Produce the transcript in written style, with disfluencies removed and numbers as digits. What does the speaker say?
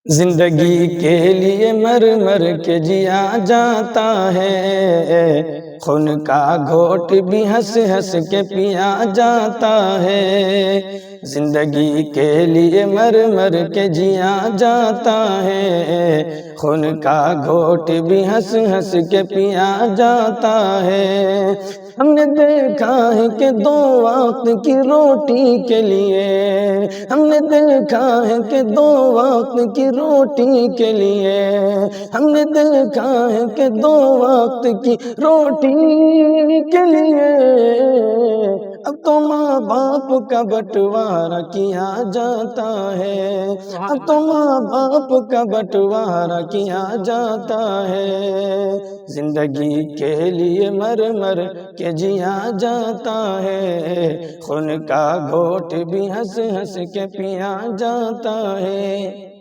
زندگی کے لیے مر مر کے جیا جاتا ہے، خون کا گھونٹ بھی ہنس ہنس کے پیا جاتا ہے۔ زندگی کے لیے مر مر کے جیا جاتا ہے، خون کا گھونٹ بھی ہنس ہنس کے پیا جاتا ہے۔ ہم نے دیکھا ہے کہ دو وقت کی روٹی کے لیے، ہم نے دیکھا ہے کہ دو وقت کی روٹی کے لیے، ہم نے دیکھا ہے کہ دو وقت کی روٹی کے لیے اب تو ماں باپ کا بٹوارا کیا جاتا ہے، اب تو ماں باپ کا بٹوارا کیا جاتا ہے۔ زندگی کے لیے مر مر کے جیا جاتا ہے، خون کا گھونٹ بھی ہنس ہنس کے پیا جاتا ہے۔